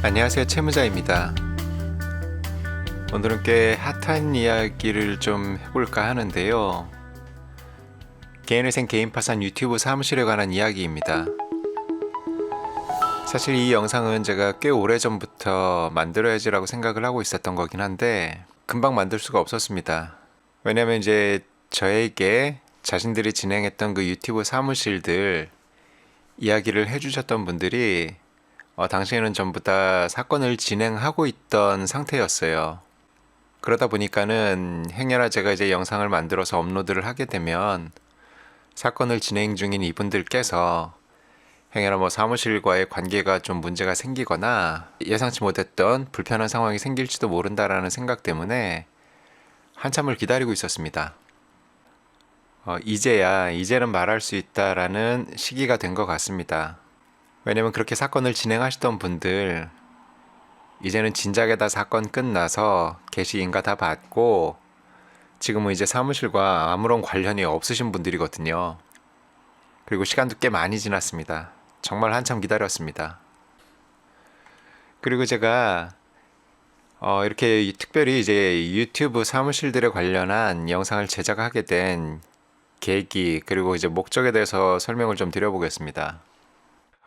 안녕하세요, 채무자입니다. 오늘은 꽤 핫한 이야기를 좀 해볼까 하는데요. 개인회생 개인 파산 유튜브 사무실에 관한 이야기입니다. 사실 이 영상은 제가 꽤 오래전부터 만들어야지라고 생각을 하고 있었던 거긴 한데 금방 만들 수가 없었습니다. 왜냐면 이제 저에게 자신들이 진행했던 그 유튜브 사무실들 이야기를 해주셨던 분들이 당시에는 전부 다 사건을 진행하고 있던 상태였어요. 그러다 보니까는 행여나 제가 이제 영상을 만들어서 업로드를 하게 되면 사건을 진행 중인 이분들께서 행여나 사무실과의 관계가 좀 문제가 생기거나 예상치 못했던 불편한 상황이 생길지도 모른다라는 생각 때문에 한참을 기다리고 있었습니다. 이제는 말할 수 있다라는 시기가 된 것 같습니다. 왜냐면 그렇게 사건을 진행하시던 분들 이제는 진작에 다 사건 끝나서 게시인가 다 받고 지금은 이제 사무실과 아무런 관련이 없으신 분들이거든요. 그리고 시간도 꽤 많이 지났습니다. 정말 한참 기다렸습니다. 그리고 제가 이렇게 특별히 이제 유튜브 사무실들에 관련한 영상을 제작하게 된 계기 그리고 이제 목적에 대해서 설명을 좀 드려보겠습니다.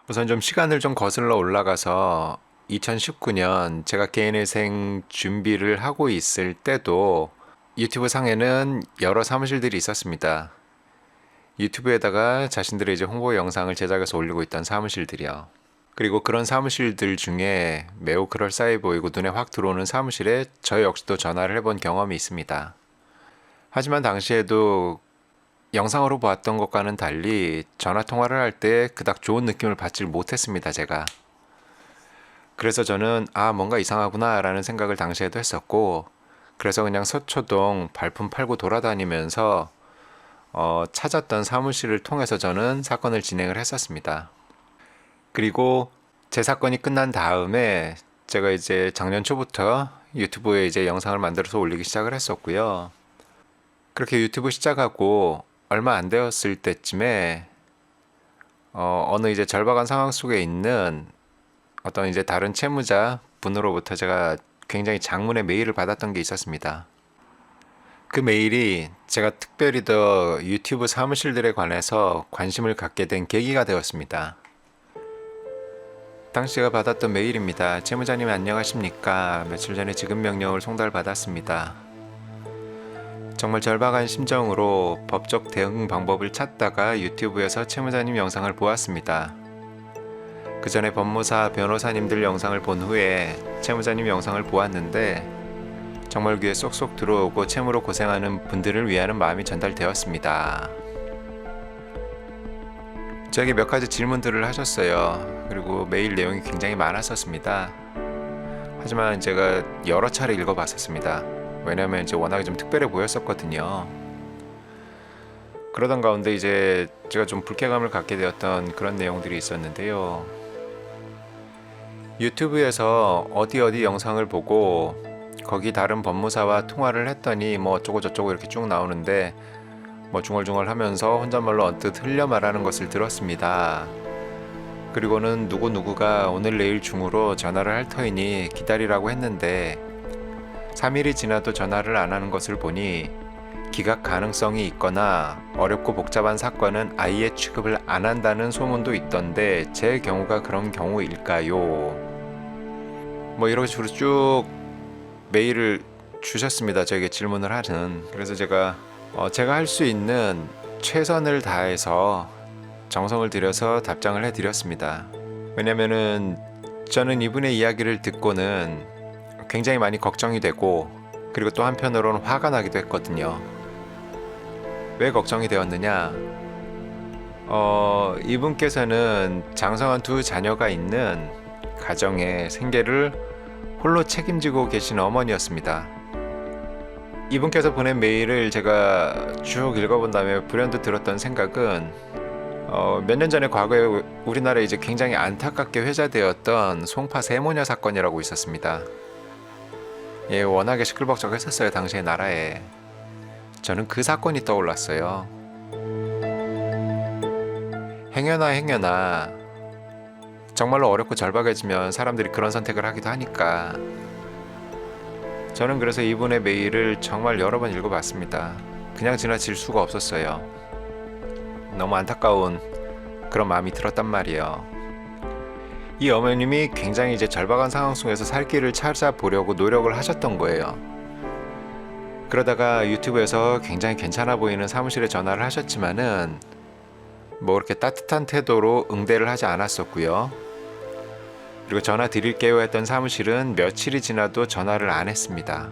우선 좀 시간을 좀 거슬러 올라가서 2019년 제가 개인회생 준비를 하고 있을 때도 유튜브 상에는 여러 사무실들이 있었습니다. 유튜브에다가 자신들의 이제 홍보 영상을 제작해서 올리고 있던 사무실들이요. 그리고 그런 사무실들 중에 매우 그럴싸해 보이고 눈에 확 들어오는 사무실에 저 역시도 전화를 해본 경험이 있습니다. 하지만 당시에도 영상으로 보았던 것과는 달리 전화 통화를 할 때 그닥 좋은 느낌을 받지 못했습니다, 제가. 그래서 저는 뭔가 이상하구나 라는 생각을 당시에도 했었고 그래서 그냥 서초동 발품 팔고 돌아다니면서 찾았던 사무실을 통해서 저는 사건을 진행을 했었습니다. 그리고 제 사건이 끝난 다음에 제가 이제 작년 초부터 유튜브에 이제 영상을 만들어서 올리기 시작을 했었고요. 그렇게 유튜브 시작하고 얼마 안 되었을 때쯤에 어느 이제 절박한 상황 속에 있는 어떤 이제 다른 채무자 분으로부터 제가 굉장히 장문의 메일을 받았던 게 있었습니다. 그 메일이 제가 특별히 더 유튜브 사무실들에 관해서 관심을 갖게 된 계기가 되었습니다. 당시 제가 받았던 메일입니다. 채무자님 안녕하십니까? 며칠 전에 지급 명령을 송달받았습니다. 정말 절박한 심정으로 법적 대응 방법을 찾다가 유튜브에서 채무자님 영상을 보았습니다. 그 전에 법무사 변호사님들 영상을 본 후에 채무자님 영상을 보았는데 정말 귀에 쏙쏙 들어오고 채무로 고생하는 분들을 위하는 마음이 전달되었습니다. 저에게 몇 가지 질문들을 하셨어요. 그리고 메일 내용이 굉장히 많았었습니다. 하지만 제가 여러 차례 읽어봤었습니다. 왜냐면 이제 워낙에 좀 특별해 보였었거든요. 그러던 가운데 이제 제가 좀 불쾌감을 갖게 되었던 그런 내용들이 있었는데요. 유튜브에서 어디 영상을 보고 거기 다른 법무사와 통화를 했더니 어쩌고 저쩌고 이렇게 쭉 나오는데 중얼중얼 하면서 혼잣말로 언뜻 흘려 말하는 것을 들었습니다. 그리고는 누구누구가 오늘 내일 중으로 전화를 할 터이니 기다리라고 했는데 3일이 지나도 전화를 안 하는 것을 보니 기각 가능성이 있거나 어렵고 복잡한 사건은 아예 취급을 안 한다는 소문도 있던데 제 경우가 그런 경우일까요? 이런 식으로 쭉 메일을 주셨습니다. 저에게 질문을 하는. 그래서 제가 할 수 있는 최선을 다해서 정성을 들여서 답장을 해드렸습니다. 왜냐면은 저는 이분의 이야기를 듣고는 굉장히 많이 걱정이 되고 그리고 또 한편으로는 화가 나기도 했거든요. 왜 걱정이 되었느냐? 이분께서는 장성한 두 자녀가 있는 가정의 생계를 홀로 책임지고 계신 어머니였습니다. 이분께서 보낸 메일을 제가 쭉 읽어본 다음에 불현듯 들었던 생각은 몇 년 전에 과거에 우리나라에 이제 굉장히 안타깝게 회자되었던 송파 세모녀 사건이라고 있었습니다. 예, 워낙에 시끌벅적했었어요, 당시의 나라에. 저는 그 사건이 떠올랐어요. 행여나 정말로 어렵고 절박해지면 사람들이 그런 선택을 하기도 하니까 저는 그래서 이분의 메일을 정말 여러 번 읽어봤습니다. 그냥 지나칠 수가 없었어요. 너무 안타까운 그런 마음이 들었단 말이에요. 이 어머님이 굉장히 이제 절박한 상황 속에서 살 길을 찾아보려고 노력을 하셨던 거예요. 그러다가 유튜브에서 굉장히 괜찮아 보이는 사무실에 전화를 하셨지만은 뭐 그렇게 따뜻한 태도로 응대를 하지 않았었고요. 그리고 전화 드릴게요 했던 사무실은 며칠이 지나도 전화를 안 했습니다.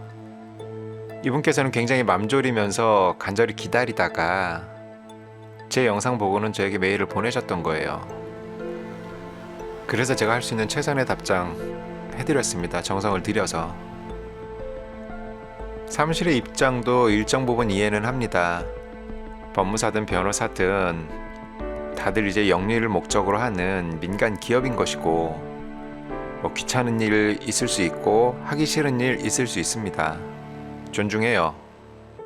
이분께서는 굉장히 맘졸이면서 간절히 기다리다가 제 영상 보고는 저에게 메일을 보내셨던 거예요. 그래서 제가 할 수 있는 최선의 답장 해드렸습니다. 정성을 들여서. 사무실의 입장도 일정 부분 이해는 합니다. 법무사든 변호사든 다들 이제 영리를 목적으로 하는 민간 기업인 것이고 뭐 귀찮은 일 있을 수 있고 하기 싫은 일 있을 수 있습니다. 존중해요.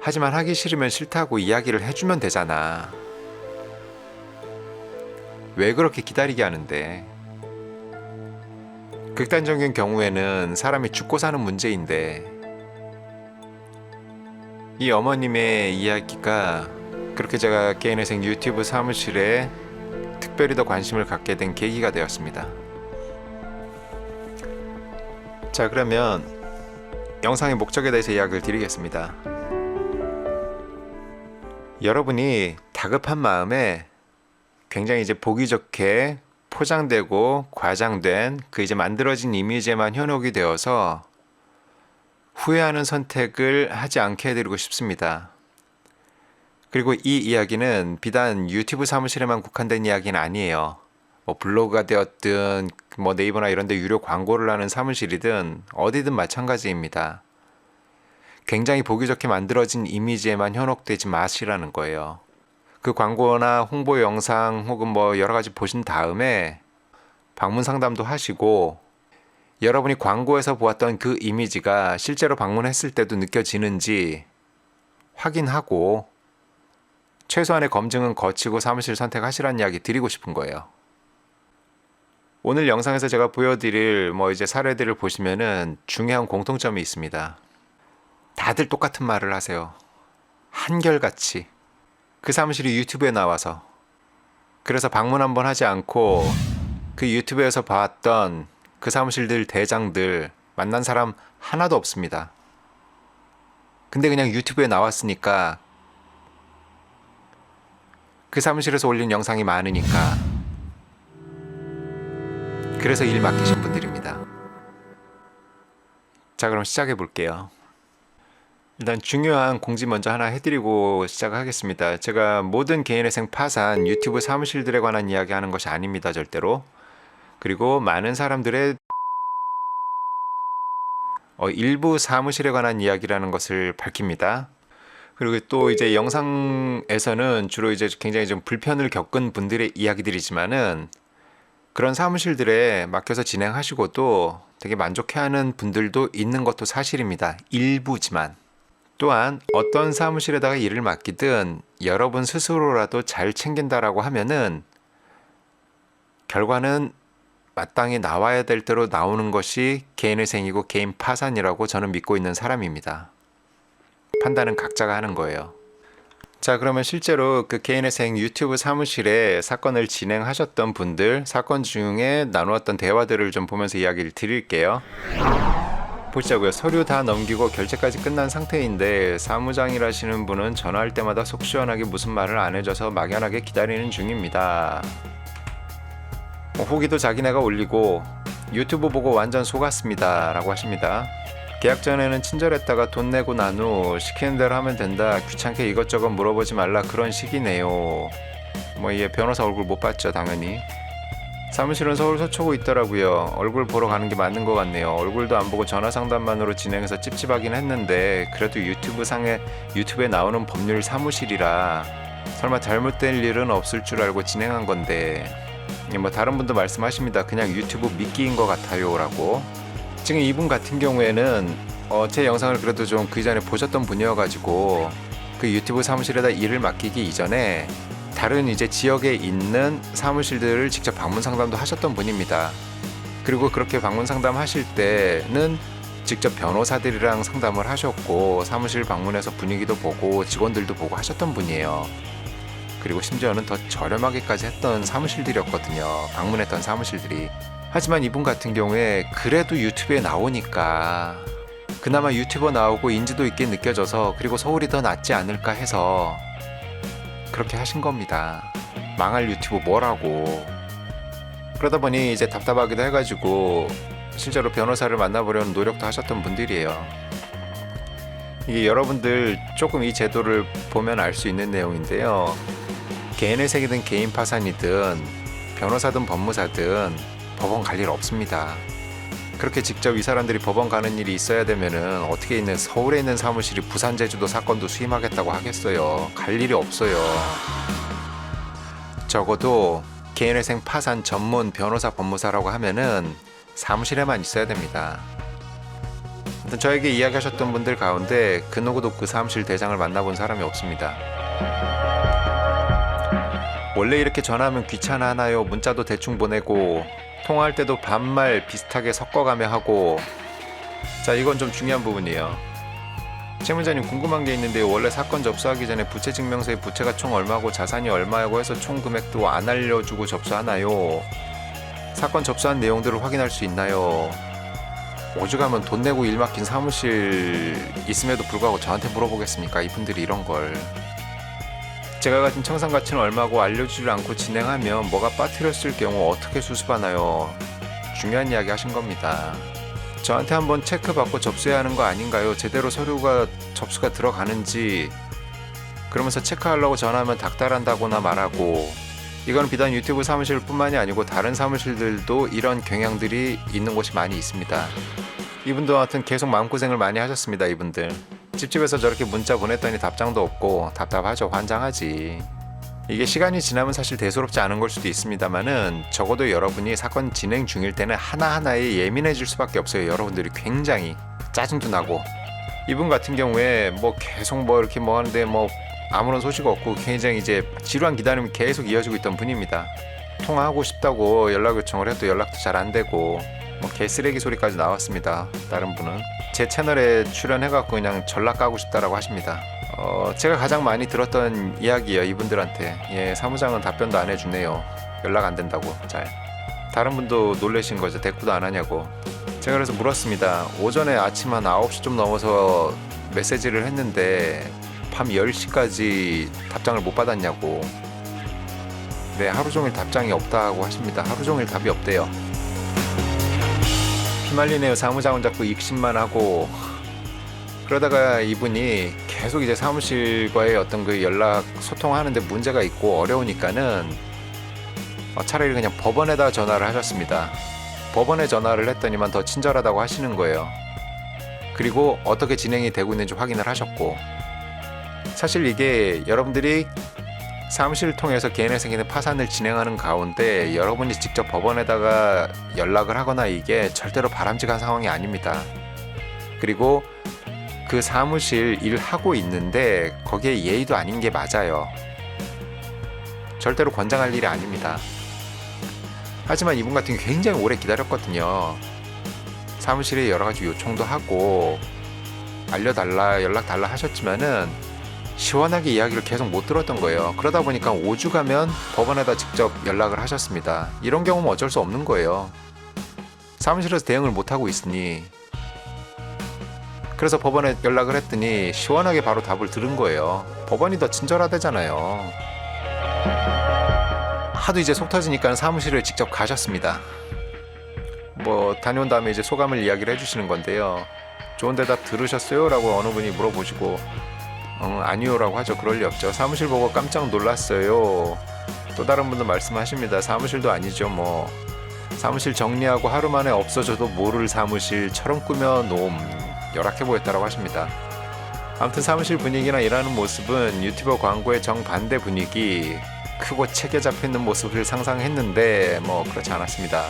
하지만 하기 싫으면 싫다고 이야기를 해주면 되잖아. 왜 그렇게 기다리게 하는데? 극단적인 경우에는 사람이 죽고 사는 문제인데 이 어머님의 이야기가 그렇게 제가 개인회생 유튜브 사무실에 특별히 더 관심을 갖게 된 계기가 되었습니다. 자, 그러면 영상의 목적에 대해서 이야기를 드리겠습니다. 여러분이 다급한 마음에 굉장히 이제 보기 좋게 포장되고 과장된 그 이제 만들어진 이미지에만 현혹이 되어서 후회하는 선택을 하지 않게 해드리고 싶습니다. 그리고 이 이야기는 비단 유튜브 사무실에만 국한된 이야기는 아니에요. 뭐 블로그가 되었든 뭐 네이버나 이런 데 유료 광고를 하는 사무실이든 어디든 마찬가지입니다. 굉장히 보기 좋게 만들어진 이미지에만 현혹되지 마시라는 거예요. 그 광고나 홍보 영상 혹은 뭐 여러 가지 보신 다음에 방문 상담도 하시고 여러분이 광고에서 보았던 그 이미지가 실제로 방문했을 때도 느껴지는지 확인하고 최소한의 검증은 거치고 사무실 선택하시라는 이야기 드리고 싶은 거예요. 오늘 영상에서 제가 보여드릴 뭐 이제 사례들을 보시면은 중요한 공통점이 있습니다. 다들 똑같은 말을 하세요. 한결같이. 그 사무실이 유튜브에 나와서. 그래서 방문 한번 하지 않고 그 유튜브에서 봤던 그 사무실들 대장들 만난 사람 하나도 없습니다. 근데 그냥 유튜브에 나왔으니까 그 사무실에서 올린 영상이 많으니까 그래서 일 맡기신 분들입니다. 자, 그럼 시작해 볼게요. 일단 중요한 공지 먼저 하나 해드리고 시작하겠습니다. 제가 모든 개인회생 파산 유튜브 사무실들에 관한 이야기 하는 것이 아닙니다. 절대로. 그리고 많은 사람들의 일부 사무실에 관한 이야기라는 것을 밝힙니다. 그리고 또 이제 영상에서는 주로 이제 굉장히 좀 불편을 겪은 분들의 이야기들이지만은 그런 사무실들에 맡겨서 진행하시고도 되게 만족해하는 분들도 있는 것도 사실입니다. 일부지만. 또한 어떤 사무실에다가 일을 맡기든 여러분 스스로라도 잘 챙긴다라고 하면은 결과는 마땅히 나와야 될 대로 나오는 것이 개인회생이고 개인 파산이라고 저는 믿고 있는 사람입니다. 판단은 각자가 하는 거예요. 자, 그러면 실제로 그 개인회생 유튜브 사무실에 사건을 진행하셨던 분들, 사건 중에 나누었던 대화들을 좀 보면서 이야기를 드릴게요. 보시자고요. 서류 다 넘기고 결제까지 끝난 상태인데 사무장이라시는 분은 전화할 때마다 속 시원하게 무슨 말을 안 해줘서 막연하게 기다리는 중입니다. 후기도 자기네가 올리고 유튜브 보고 완전 속았습니다 라고 하십니다. 계약 전에는 친절했다가 돈 내고 난 후 시키는 대로 하면 된다, 귀찮게 이것저것 물어보지 말라, 그런 식이네요. 뭐 얘 변호사 얼굴 못 봤죠 당연히. 사무실은 서울 서초구 있더라고요. 얼굴 보러 가는 게 맞는 것 같네요. 얼굴도 안 보고 전화 상담만으로 진행해서 찝찝하긴 했는데 그래도 유튜브에 나오는 법률 사무실이라 설마 잘못된 일은 없을 줄 알고 진행한 건데 뭐 다른 분도 말씀하십니다. 그냥 유튜브 미끼인 것 같아요 라고. 지금 이분 같은 경우에는 제 영상을 그래도 좀 그 전에 보셨던 분이어가지고 그 유튜브 사무실에다 일을 맡기기 이전에 다른 이제 지역에 있는 사무실들을 직접 방문 상담도 하셨던 분입니다. 그리고 그렇게 방문 상담하실 때는 직접 변호사들이랑 상담을 하셨고 사무실 방문해서 분위기도 보고 직원들도 보고 하셨던 분이에요. 그리고 심지어는 더 저렴하게까지 했던 사무실들이었거든요. 방문했던 사무실들이. 하지만 이분 같은 경우에 그래도 유튜브에 나오니까 그나마 유튜버 나오고 인지도 있게 느껴져서 그리고 서울이 더 낫지 않을까 해서 그렇게 하신 겁니다. 망할 유튜브 뭐라고. 그러다 보니 이제 답답하기도 해가지고 실제로 변호사를 만나보려는 노력도 하셨던 분들이에요. 이게 여러분들 조금 이 제도를 보면 알 수 있는 내용인데요. 개인회생이든 개인 파산이든 변호사든 법무사든 법원 갈 일 없습니다. 그렇게 직접 이 사람들이 법원 가는 일이 있어야 되면은 어떻게 있는 서울에 있는 사무실이 부산 제주도 사건도 수임하겠다고 하겠어요. 갈 일이 없어요. 적어도 개인회생 파산 전문 변호사 법무사라고 하면은 사무실에만 있어야 됩니다. 아무튼 저에게 이야기하셨던 분들 가운데 그 누구도 그 사무실 대장을 만나본 사람이 없습니다. 원래 이렇게 전화하면 귀찮아하나요? 문자도 대충 보내고 통화할 때도 반말 비슷하게 섞어가며 하고. 자, 이건 좀 중요한 부분이에요. 채무자님 궁금한 게 있는데 원래 사건 접수하기 전에 부채증명서에 부채가 총 얼마고 자산이 얼마고 해서 총 금액도 안 알려주고 접수하나요? 사건 접수한 내용들을 확인할 수 있나요? 오죽하면 돈 내고 일 맡긴 사무실 있음에도 불구하고 저한테 물어보겠습니까? 이분들이 이런 걸. 제가 가진 청산 가치는 얼마고 알려주지 않고 진행하면 뭐가 빠뜨렸을 경우 어떻게 수습하나요? 중요한 이야기 하신 겁니다. 저한테 한번 체크받고 접수해야 하는 거 아닌가요? 제대로 서류가 접수가 들어가는지. 그러면서 체크하려고 전화하면 닥달한다거나 말하고. 이건 비단 유튜브 사무실 뿐만이 아니고 다른 사무실들도 이런 경향들이 있는 곳이 많이 있습니다. 이분도 하여튼 계속 마음고생을 많이 하셨습니다. 이분들 찝찝해서 저렇게 문자 보냈더니 답장도 없고 답답하죠. 환장하지. 이게 시간이 지나면 사실 대수롭지 않은 걸 수도 있습니다만은 적어도 여러분이 사건 진행 중일 때는 하나하나에 예민해질 수밖에 없어요. 여러분들이 굉장히 짜증도 나고. 이분 같은 경우에 뭐 계속 뭐 이렇게 뭐 하는데 뭐 아무런 소식 없고 굉장히 이제 지루한 기다림이 계속 이어지고 있던 분입니다. 통화하고 싶다고 연락 요청을 해도 연락도 잘 안 되고 뭐 개쓰레기 소리까지 나왔습니다. 다른 분은 제 채널에 출연해갖고 그냥 전락 가고 싶다라고 하십니다. 제가 가장 많이 들었던 이야기예요. 이분들한테. 사무장은 답변도 안 해주네요. 연락 안 된다고. 잘. 다른 분도 놀라신 거죠. 대꾸도 안 하냐고. 제가 그래서 물었습니다. 오전에 아침 한 9시 좀 넘어서 메시지를 했는데 밤 10시까지 답장을 못 받았냐고. 네, 하루 종일 답장이 없다고 하십니다. 하루 종일 답이 없대요. 피말리네요. 사무장은 자꾸 익십만 하고. 그러다가 이분이 계속 이제 사무실과의 어떤 그 연락 소통하는데 문제가 있고 어려우니까는 차라리 그냥 법원에다 전화를 하셨습니다. 법원에 전화를 했더니만 더 친절하다고 하시는 거예요. 그리고 어떻게 진행이 되고 있는지 확인을 하셨고. 사실 이게 여러분들이 사무실을 통해서 개인회생이나 파산을 진행하는 가운데 여러분이 직접 법원에다가 연락을 하거나 이게 절대로 바람직한 상황이 아닙니다. 그리고 그 사무실 일하고 있는데 거기에 예의도 아닌 게 맞아요. 절대로 권장할 일이 아닙니다. 하지만 이분 같은 경우 굉장히 오래 기다렸거든요. 사무실에 여러 가지 요청도 하고 알려달라 연락 달라 하셨지만은 시원하게 이야기를 계속 못 들었던 거예요. 그러다 보니까 오죽하면 법원에다 직접 연락을 하셨습니다. 이런 경우는 어쩔 수 없는 거예요. 사무실에서 대응을 못하고 있으니. 그래서 법원에 연락을 했더니 시원하게 바로 답을 들은 거예요. 법원이 더 친절하대잖아요. 하도 이제 속 터지니까 사무실을 직접 가셨습니다. 뭐 다녀온 다음에 이제 소감을 이야기를 해주시는 건데요. 좋은 대답 들으셨어요? 라고 어느 분이 물어보시고 아니요 라고 하죠. 그럴 리 없죠. 사무실 보고 깜짝 놀랐어요. 또 다른 분도 말씀하십니다. 사무실도 아니죠. 뭐 사무실 정리하고 하루 만에 없어져도 모를 사무실처럼 꾸며놓음 열악해 보였다고 하십니다. 아무튼 사무실 분위기나 일하는 모습은 유튜버 광고의 정반대 분위기, 크고 체계 잡혀있는 모습을 상상했는데 뭐 그렇지 않았습니다.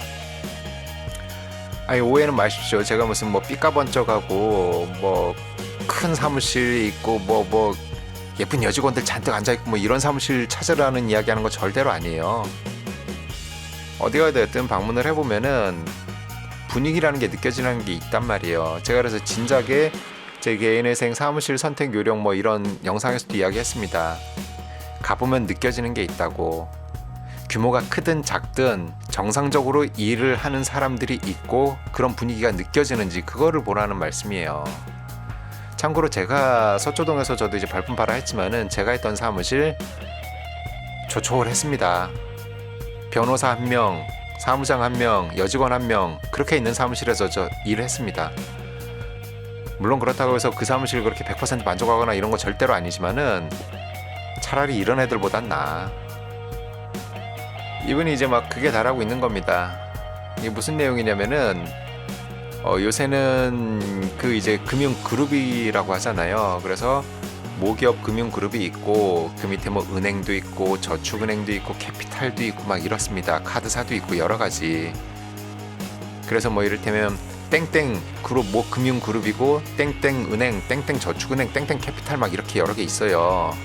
아니 오해는 마십시오. 제가 무슨 뭐 삐까번쩍하고 뭐 큰 사무실이 있고 뭐 예쁜 여직원들 잔뜩 앉아있고 뭐 이런 사무실 찾으라는 이야기하는 거 절대로 아니에요. 어디가 됐든 방문을 해보면은 분위기라는 게 느껴지는 게 있단 말이에요. 제가 그래서 진작에 제 개인회생 사무실 선택 요령 뭐 이런 영상에서도 이야기했습니다. 가보면 느껴지는 게 있다고. 규모가 크든 작든 정상적으로 일을 하는 사람들이 있고 그런 분위기가 느껴지는지 그거를 보라는 말씀이에요. 참고로 제가 서초동에서 저도 이제 발품파라 했지만은 제가 했던 사무실 조촐했습니다. 변호사 1명, 사무장 1명, 여직원 1명 그렇게 있는 사무실에서 저 일을 했습니다. 물론 그렇다고 해서 그 사무실 그렇게 100% 만족하거나 이런 거 절대로 아니지만은 차라리 이런 애들보단 나아. 이분이 이제 막 그게 달하고 있는 겁니다. 이게 무슨 내용이냐면은 요새는 그 이제 금융 그룹이라고 하잖아요. 그래서 모기업 금융 그룹이 있고 그 밑에 뭐 은행도 있고 저축은행도 있고 캐피탈도 있고 막 이렇습니다. 카드사도 있고 여러 가지. 그래서 뭐 이를테면 땡땡 그룹 뭐 금융 그룹이고 땡땡 은행, 땡땡 저축은행, 땡땡 캐피탈 막 이렇게 여러 개 있어요.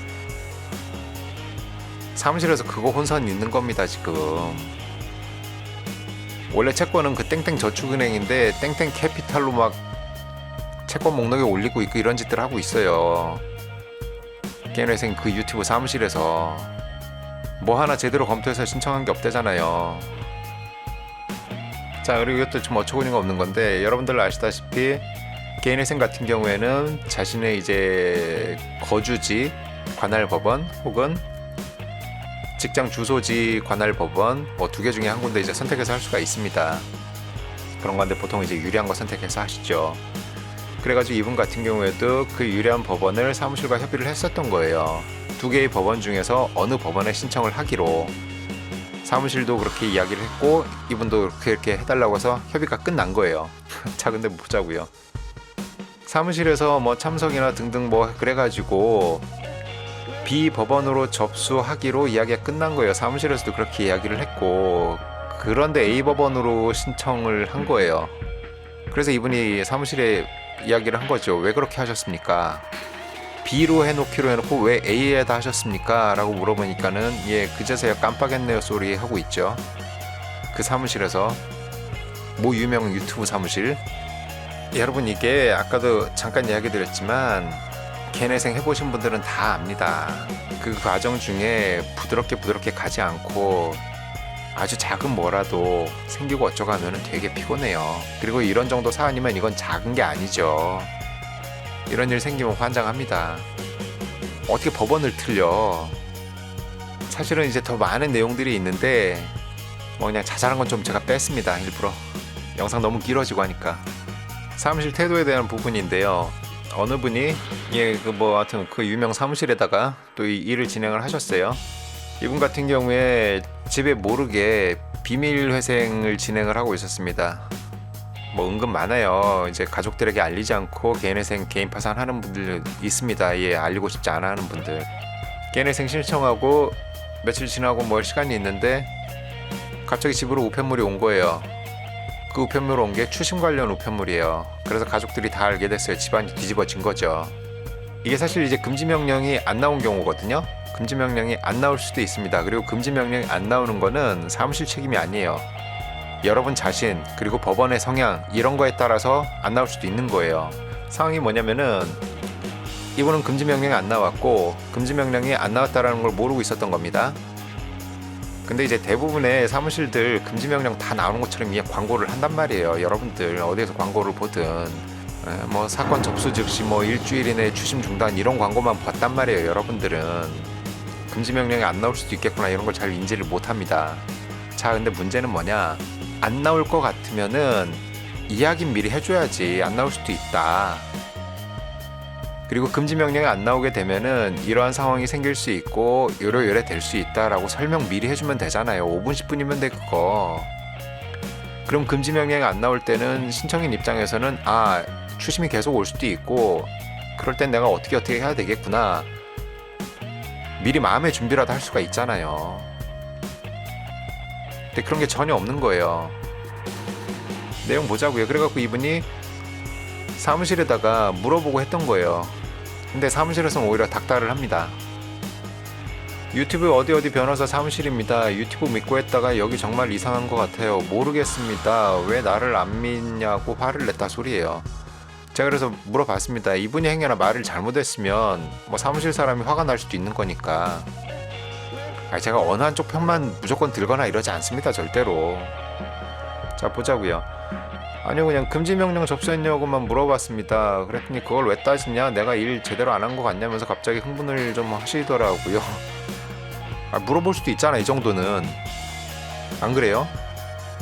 사무실에서 그거 혼선 있는 겁니다 지금. 원래 채권은 그 땡땡 저축은행인데 땡땡 캐피탈로 막 채권 목록에 올리고 있고 이런 짓들 하고 있어요. 개인회생 그 유튜브 사무실에서 뭐 하나 제대로 검토해서 신청한 게 없대잖아요. 자, 그리고 이것도 좀 어처구니가 없는 건데 여러분들 아시다시피 개인회생 같은 경우에는 자신의 이제 거주지 관할 법원 혹은 직장 주소지 관할 법원 뭐 2개 중에 한 군데 이제 선택해서 할 수가 있습니다. 그런 건데 보통 이제 유리한 거 선택해서 하시죠. 그래가지고 이분 같은 경우에도 그 유리한 법원을 사무실과 협의를 했었던 거예요. 2개의 법원 중에서 어느 법원에 신청을 하기로. 사무실도 그렇게 이야기를 했고 이분도 그렇게 해달라고 해서 협의가 끝난 거예요. 자, 근데 보자고요. 사무실에서 뭐 참석이나 등등 뭐 그래가지고 B 법원으로 접수하기로 이야기가 끝난 거예요. 사무실에서도 그렇게 이야기를 했고 그런데 A 법원으로 신청을 한 거예요. 그래서 이분이 사무실에 이야기를 한 거죠. 왜 그렇게 하셨습니까? B로 해놓기로 해놓고 왜 A에다 하셨습니까? 라고 물어보니까는 예 그제서야 깜빡했네요 소리 하고 있죠. 그 사무실에서 모 유명 유튜브 사무실. 여러분 이게 아까도 잠깐 이야기 드렸지만 개인회생 해보신 분들은 다 압니다. 그 과정 중에 부드럽게 가지 않고 아주 작은 뭐라도 생기고 어쩌고 하면 되게 피곤해요. 그리고 이런 정도 사안이면 이건 작은 게 아니죠. 이런 일 생기면 환장합니다. 어떻게 법원을 틀려. 사실은 이제 더 많은 내용들이 있는데 뭐 그냥 자잘한 건 좀 제가 뺐습니다. 일부러 영상 너무 길어지고 하니까. 사무실 태도에 대한 부분인데요. 어느 분이 그 뭐 하여튼 그 유명 사무실에다가 또 이 일을 진행을 하셨어요. 이분 같은 경우에 집에 모르게 비밀 회생을 진행을 하고 있었습니다. 뭐 은근 많아요. 이제 가족들에게 알리지 않고 개인회생 개인 파산하는 분들 있습니다. 예, 알리고 싶지 않아 하는 분들. 개인회생 신청하고 며칠 지나고 뭐 시간이 있는데 갑자기 집으로 우편물이 온 거예요. 그 우편물 온 게 추심 관련 우편물이에요. 그래서 가족들이 다 알게 됐어요. 집안이 뒤집어진 거죠. 이게 사실 이제 금지명령이 안 나온 경우거든요. 금지명령이 안 나올 수도 있습니다. 그리고 금지명령이 안 나오는 거는 사무실 책임이 아니에요. 여러분 자신 그리고 법원의 성향 이런 거에 따라서 안 나올 수도 있는 거예요. 상황이 뭐냐면은 이분은 금지명령이 안 나왔고 금지명령이 안 나왔다라는 걸 모르고 있었던 겁니다. 근데 이제 대부분의 사무실들 금지명령 다 나오는 것처럼 그냥 광고를 한단 말이에요. 여러분들 어디에서 광고를 보든 뭐 사건 접수 즉시 뭐 일주일 이내 추심 중단 이런 광고만 봤단 말이에요. 여러분들은 금지명령이 안 나올 수도 있겠구나 이런 걸 잘 인지를 못합니다. 자, 근데 문제는 뭐냐, 안 나올 것 같으면은 이야기는 미리 해줘야지. 안 나올 수도 있다. 그리고 금지명령이 안 나오게 되면은 이러한 상황이 생길 수 있고 요래 될 수 있다라고 설명 미리 해주면 되잖아요. 5분 10분이면 돼 그거. 그럼 금지명령이 안 나올 때는 신청인 입장에서는 추심이 계속 올 수도 있고 그럴 땐 내가 어떻게 해야 되겠구나 미리 마음의 준비라도 할 수가 있잖아요. 근데 그런 게 전혀 없는 거예요. 내용 보자고요. 그래갖고 이분이 사무실에다가 물어보고 했던 거예요. 근데 사무실에서는 오히려 닥달을 합니다. 유튜브 어디 변호사 사무실입니다. 유튜브 믿고 했다가 여기 정말 이상한 것 같아요. 모르겠습니다. 왜 나를 안 믿냐고 화를 냈다 소리예요. 제가 그래서 물어봤습니다. 이분이 행여나 말을 잘못했으면 뭐 사무실 사람이 화가 날 수도 있는 거니까. 제가 어느 한쪽 편만 무조건 들거나 이러지 않습니다. 절대로. 자, 보자고요. 아니요, 그냥 금지명령 접수했냐고만 물어봤습니다. 그랬더니 그걸 왜 따지냐, 내가 일 제대로 안 한 것 같냐면서 갑자기 흥분을 좀 하시더라고요. 물어볼 수도 있잖아, 이 정도는. 안 그래요?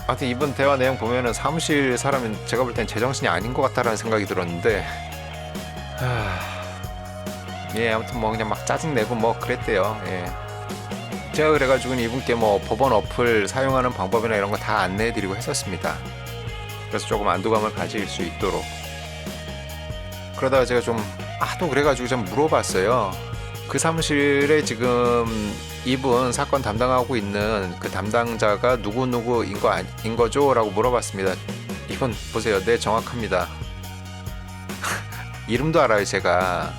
하여튼 이번 대화 내용 보면은 사무실 사람은 제가 볼 땐 제정신이 아닌 것 같다라는 생각이 들었는데, 예, 아무튼 뭐 그냥 막 짜증내고 뭐 그랬대요. 예. 제가 그래가지고 이분께 뭐 법원 어플 사용하는 방법이나 이런 거 다 안내해드리고 했었습니다. 그래서 조금 안도감을 가질 수 있도록. 그러다가 제가 좀 하도 그래가지고 좀 물어봤어요. 그 사무실에 지금 이분 사건 담당하고 있는 그 담당자가 누구누구인 거죠? 라고 물어봤습니다. 이분 보세요. 네, 정확합니다. 이름도 알아요, 제가.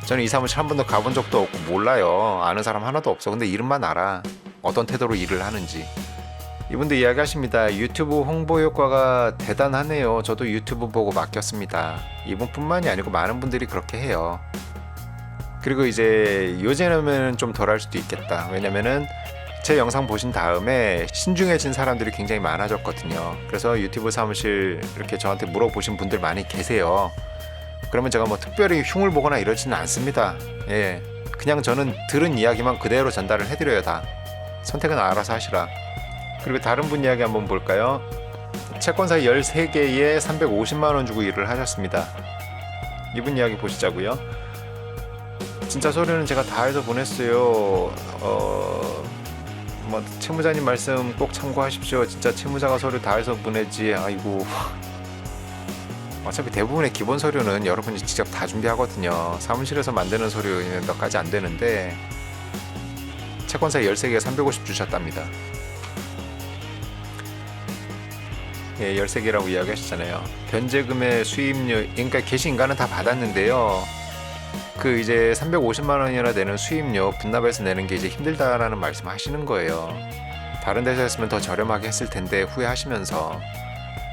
저는 이 사무실 한 번도 가본 적도 없고 몰라요. 아는 사람 하나도 없어. 근데 이름만 알아. 어떤 태도로 일을 하는지. 이분도 이야기하십니다. 유튜브 홍보 효과가 대단하네요. 저도 유튜브 보고 맡겼습니다. 이분뿐만이 아니고 많은 분들이 그렇게 해요. 그리고 이제 요즘에는 좀 덜할 수도 있겠다. 왜냐면은 제 영상 보신 다음에 신중해진 사람들이 굉장히 많아졌거든요. 그래서 유튜브 사무실 이렇게 저한테 물어보신 분들 많이 계세요. 그러면 제가 뭐 특별히 흉을 보거나 이러지는 않습니다. 예, 그냥 저는 들은 이야기만 그대로 전달을 해드려요. 다 선택은 알아서 하시라. 그리고 다른 분 이야기 한번 볼까요? 채권사 13개에 350만원 주고 일을 하셨습니다. 이분 이야기 보시자고요. 진짜 서류는 제가 다 해서 보냈어요. 뭐 채무자님 말씀 꼭 참고하십시오. 진짜 채무자가 서류 다 해서 보내지. 아이고, 어차피 대부분의 기본 서류는 여러분이 직접 다 준비하거든요. 사무실에서 만드는 서류는 몇 가지 안 되는데 채권사 13개에 350 주셨답니다. 예, 13개라고 이야기하셨잖아요. 변제금의 수입료, 그러니까 게시인가는 다 받았는데요. 그 이제 350만 원이나 되는 수입료 분납해서 내는 게 이제 힘들다라는 말씀 하시는 거예요. 다른 데서 했으면 더 저렴하게 했을 텐데 후회하시면서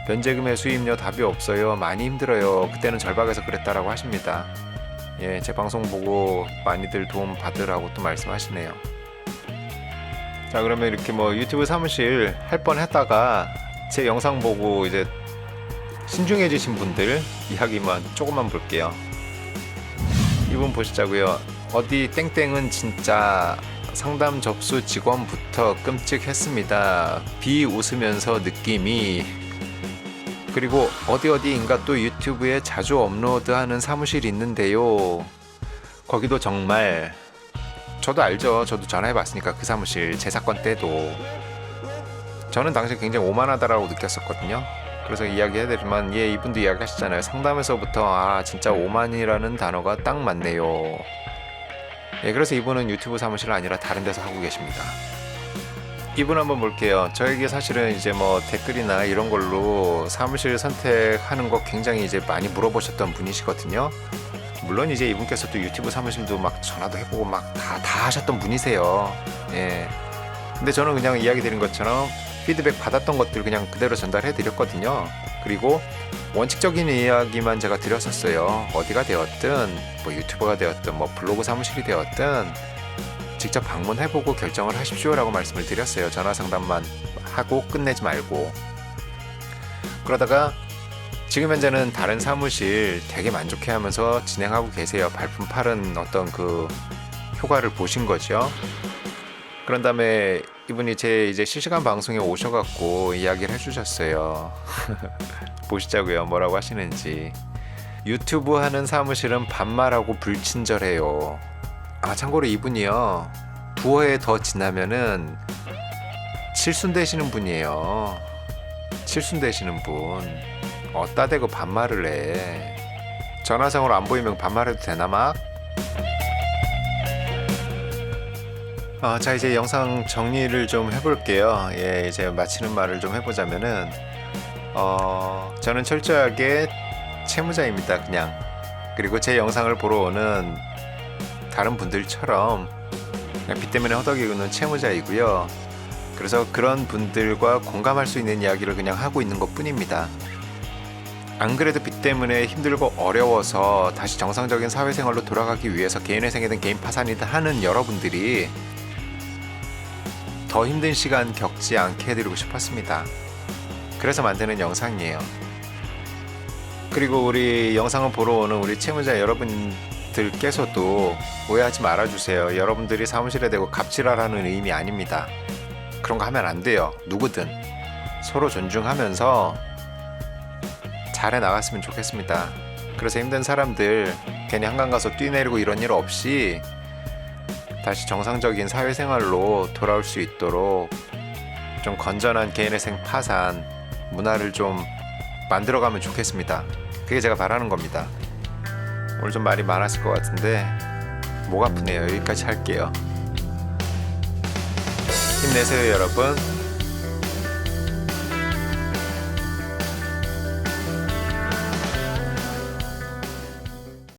변제금의 수입료 답이 없어요. 많이 힘들어요. 그때는 절박해서 그랬다라고 하십니다. 예, 제 방송 보고 많이들 도움 받으라고 또 말씀하시네요. 자, 그러면 이렇게 뭐 유튜브 사무실 할 뻔 했다가 제 영상 보고 이제 신중해지신 분들 이야기만 조금만 볼게요. 이분 보시자고요. 어디 땡땡은 진짜 상담 접수 직원부터 끔찍했습니다. 비웃으면서 느낌이. 그리고 어디인가 또 유튜브에 자주 업로드하는 사무실이 있는데요. 거기도 정말 저도 알죠. 저도 전화해봤으니까 그 사무실 제 사건 때도 저는 당시 굉장히 오만하다라고 느꼈었거든요. 그래서 이야기해드리면 예, 이분도 이야기하시잖아요. 상담에서부터 진짜 오만이라는 단어가 딱 맞네요. 예, 그래서 이분은 유튜브 사무실 아니라 다른 데서 하고 계십니다. 이분 한번 볼게요. 저에게 사실은 이제 뭐 댓글이나 이런 걸로 사무실 선택하는 거 굉장히 이제 많이 물어보셨던 분이시거든요. 물론 이제 이분께서도 유튜브 사무실도 막 전화도 해보고 막 다 하셨던 분이세요. 예. 근데 저는 그냥 이야기 드린 것처럼 피드백 받았던 것들 그냥 그대로 전달해 드렸거든요. 그리고 원칙적인 이야기만 제가 드렸었어요. 어디가 되었든 뭐 유튜버가 되었든 뭐 블로그 사무실이 되었든 직접 방문해보고 결정을 하십시오 라고 말씀을 드렸어요. 전화 상담만 하고 끝내지 말고. 그러다가 지금 현재는 다른 사무실 되게 만족해하면서 진행하고 계세요. 발품 팔은 어떤 그 효과를 보신 거죠. 그런 다음에 이분이 제 이제 실시간 방송에 오셔갖고 이야기를 해주셨어요. 보시자고요. 뭐라고 하시는지. 유튜브 하는 사무실은 반말하고 불친절해요. 참고로 이분이요. 두어에 더 지나면은 칠순되시는 분이에요. 칠순되시는 분. 어따 대고 반말을 해. 전화상으로 안 보이면 반말해도 되나 막? 자, 이제 영상 정리를 좀 해볼게요. 예, 이제 마치는 말을 좀 해보자면은 저는 철저하게 채무자입니다. 그냥 그리고 제 영상을 보러 오는 다른 분들처럼 그냥 빚 때문에 허덕이는 채무자이고요. 그래서 그런 분들과 공감할 수 있는 이야기를 그냥 하고 있는 것 뿐입니다. 안 그래도 빚 때문에 힘들고 어려워서 다시 정상적인 사회생활로 돌아가기 위해서 개인회생이든 개인 파산이든 하는 여러분들이 더 힘든 시간 겪지 않게 해드리고 싶었습니다. 그래서 만드는 영상이에요. 그리고 우리 영상을 보러 오는 우리 채무자 여러분들께서도 오해하지 말아주세요. 여러분들이 사무실에 대고 갑질하라는 의미 아닙니다. 그런 거 하면 안 돼요. 누구든 서로 존중하면서 잘해 나갔으면 좋겠습니다. 그래서 힘든 사람들 괜히 한강 가서 뛰내리고 이런 일 없이 다시 정상적인 사회생활로 돌아올 수 있도록 좀 건전한 개인회생 파산 문화를 좀 만들어가면 좋겠습니다. 그게 제가 바라는 겁니다. 오늘 좀 말이 많았을 것 같은데 목 아프네요. 여기까지 할게요. 힘내세요, 여러분.